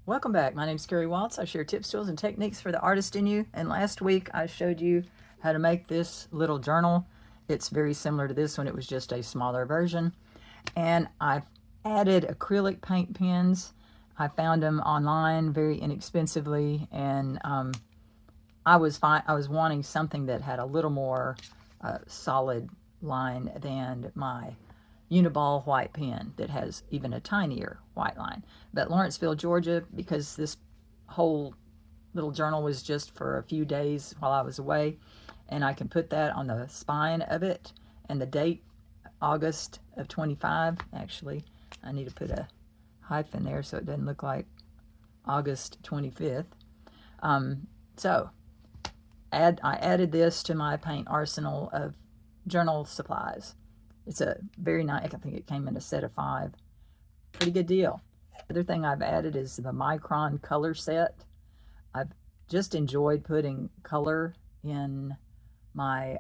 Welcome back. My name is Kari. I share tips, tools, and techniques for the artist in you. And last week I showed you how to make this little journal. It's very similar to this one. It was just a smaller version. And I've added acrylic paint pens. I found them online very inexpensively, and I was wanting something that had a little more solid line than my Uniball white pen that has even a tinier white line. But Lawrenceville, Georgia, because this whole little journal was just for a few days while I was away, and I can put that on the spine of it, and the date, August of 25. Actually, I need to put a hyphen there so it doesn't look like August 25th. So I added this to my paint arsenal of journal supplies. It's a very nice, I think it came in a set of 5. Pretty good deal. The other thing I've added is the Micron Color Set. I've just enjoyed putting color in my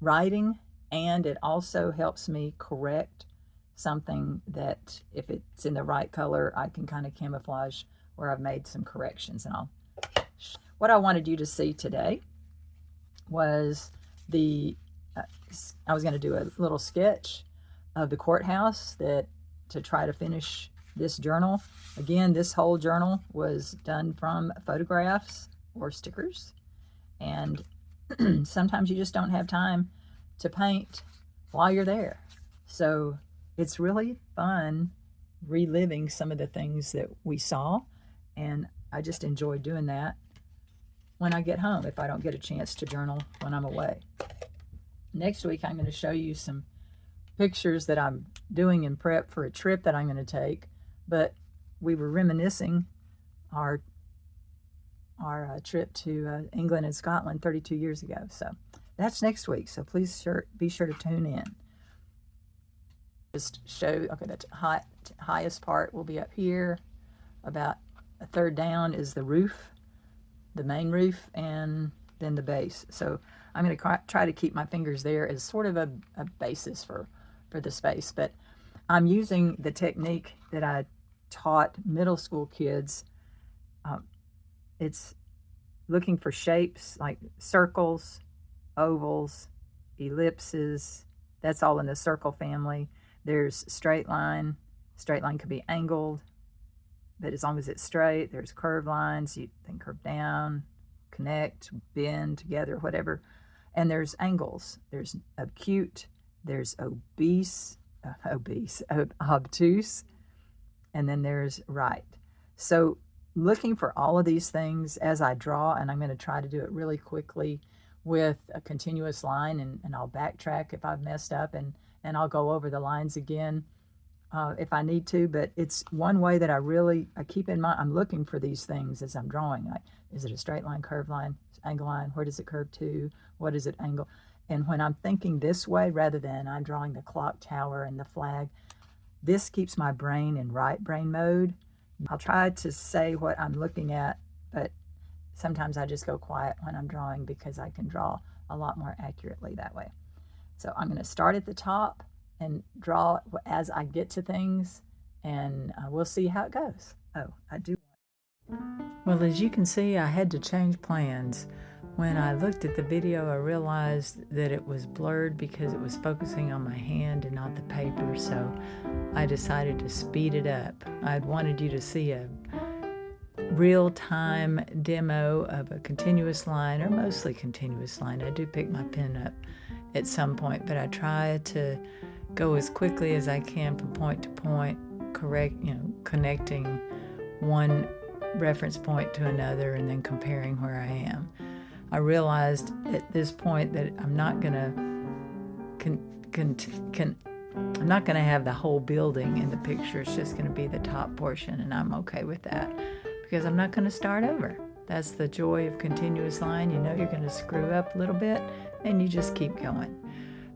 writing, and it also helps me correct something that if it's in the right color, I can kind of camouflage where I've made some corrections. And what I wanted you to see today was I was going to do a little sketch of the courthouse to try to finish this journal. Again, this whole journal was done from photographs or stickers, and sometimes you just don't have time to paint while you're there. So it's really fun reliving some of the things that we saw, and I just enjoy doing that when I get home if I don't get a chance to journal when I'm away. Next week, I'm going to show you some pictures that I'm doing in prep for a trip that I'm going to take. But we were reminiscing our trip to England and Scotland 32 years ago. So that's next week. So please be sure to tune in. Just show, okay, the highest part will be up here. About a third down is the roof, the main roof, and then the base. So I'm going to try to keep my fingers there as sort of a basis for the space. But I'm using the technique that I taught middle school kids. It's looking for shapes like circles, ovals, ellipses. That's all in the circle family. There's straight line. Straight line could be angled, but as long as it's straight. There's curved lines. You can curve down, connect, bend together, whatever. And there's angles. There's acute, there's obtuse, and then there's right. So looking for all of these things as I draw, and I'm going to try to do it really quickly with a continuous line, and I'll backtrack if I've messed up, and I'll go over the lines again if I need to. But it's one way that I keep in mind. I'm looking for these things as I'm drawing. Like, is it a straight line, curved line, angle line? Where does it curve to? What does it angle? And when I'm thinking this way, rather than I'm drawing the clock tower and the flag, this keeps my brain in right brain mode. I'll try to say what I'm looking at, but sometimes I just go quiet when I'm drawing because I can draw a lot more accurately that way. So I'm going to start at the top and draw as I get to things, and we'll see how it goes. Oh, I do. Well, as you can see, I had to change plans. When I looked at the video, I realized that it was blurred because it was focusing on my hand and not the paper, so I decided to speed it up. I'd wanted you to see a real-time demo of a continuous line, or mostly continuous line. I do pick my pen up at some point, but I try to go as quickly as I can from point to point, connecting one reference point to another and then comparing where I am. I realized at this point that I'm not gonna I'm not gonna have the whole building in the picture. It's just gonna be the top portion, and I'm okay with that because I'm not gonna start over. That's the joy of continuous line. You know you're gonna screw up a little bit, and you just keep going.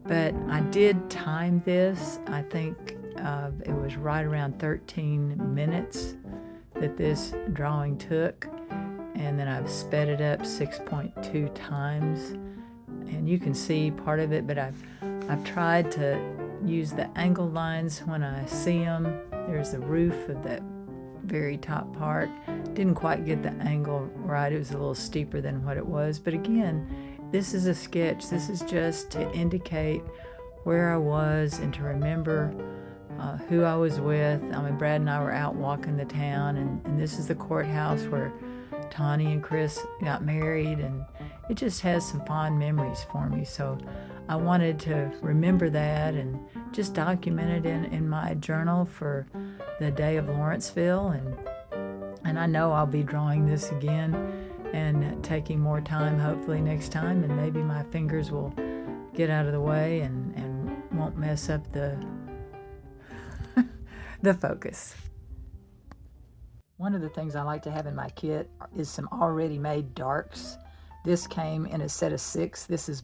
But I did time this. I think it was right around 13 minutes that this drawing took, and then I've sped it up 6.2 times, and you can see part of it, but I've tried to use the angle lines when I see them. There's the roof of the very top part. Didn't quite get the angle right. It was a little steeper than what it was. But again, this is a sketch. This is just to indicate where I was and to remember who I was with. I mean, Brad and I were out walking the town, and this is the courthouse where Tawny and Chris got married, and it just has some fond memories for me. So I wanted to remember that and just document it in my journal for the day of Lawrenceville. And I know I'll be drawing this again and taking more time hopefully next time, and maybe my fingers will get out of the way and won't mess up the the focus. One of the things I like to have in my kit is some already made darks. This came in a set of 6. This is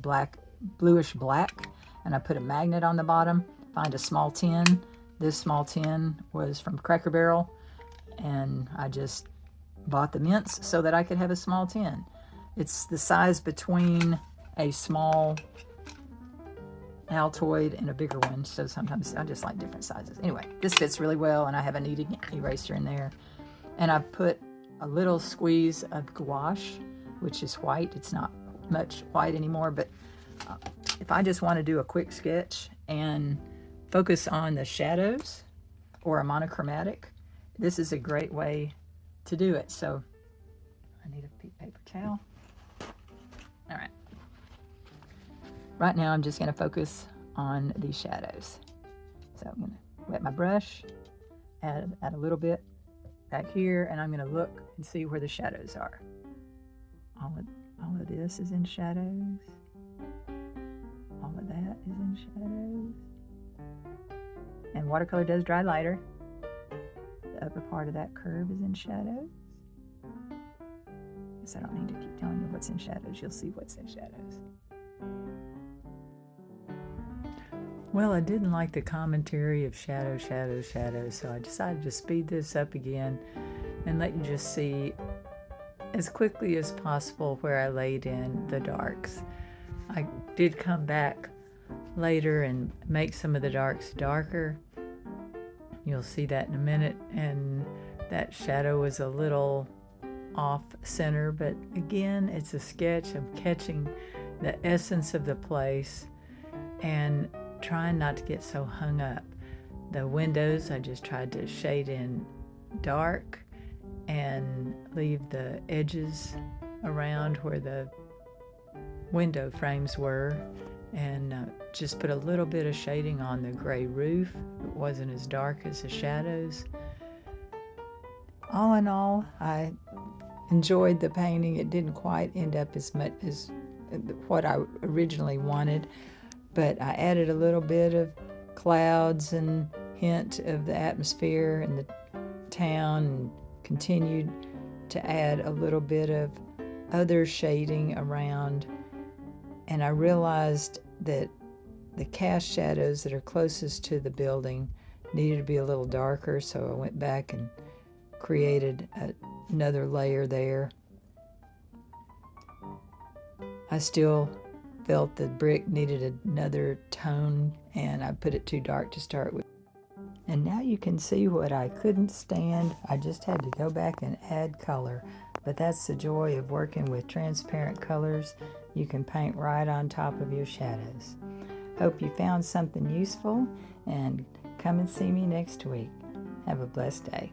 bluish black, and I put a magnet on the bottom. Find a small tin. This small tin was from Cracker Barrel, and I just bought the mints so that I could have a small tin. It's the size between a small Altoid and a bigger one, so sometimes I just like different sizes. Anyway, this fits really well, and I have a kneaded eraser in there. And I've put a little squeeze of gouache, which is white. It's not much white anymore, but if I just want to do a quick sketch and focus on the shadows or a monochromatic, this is a great way to do it. So I need a paper towel. All right. Right now I'm just going to focus on these shadows. So I'm going to wet my brush, add a little bit back here, and I'm going to look and see where the shadows are. All of this is in shadows. All of that is in shadows. And watercolor does dry lighter. The upper part of that curve is in shadows. Guess I don't need to keep telling you what's in shadows. You'll see what's in shadows. Well, I didn't like the commentary of shadow, shadow, shadow, so I decided to speed this up again and let you just see as quickly as possible where I laid in the darks. I did come back later and make some of the darks darker. You'll see that in a minute, and that shadow was a little off center, but again, it's a sketch. I'm catching the essence of the place and trying not to get so hung up. The windows, I just tried to shade in dark and leave the edges around where the window frames were, and just put a little bit of shading on the gray roof. It wasn't as dark as the shadows. All in all, I enjoyed the painting. It didn't quite end up as much as what I originally wanted, but I added a little bit of clouds and hint of the atmosphere and the town, and continued to add a little bit of other shading around. And I realized that the cast shadows that are closest to the building needed to be a little darker, so I went back and created another layer there. I still felt the brick needed another tone, and I put it too dark to start with. And now you can see what I couldn't stand. I just had to go back and add color. But that's the joy of working with transparent colors. You can paint right on top of your shadows. Hope you found something useful, and come and see me next week. Have a blessed day.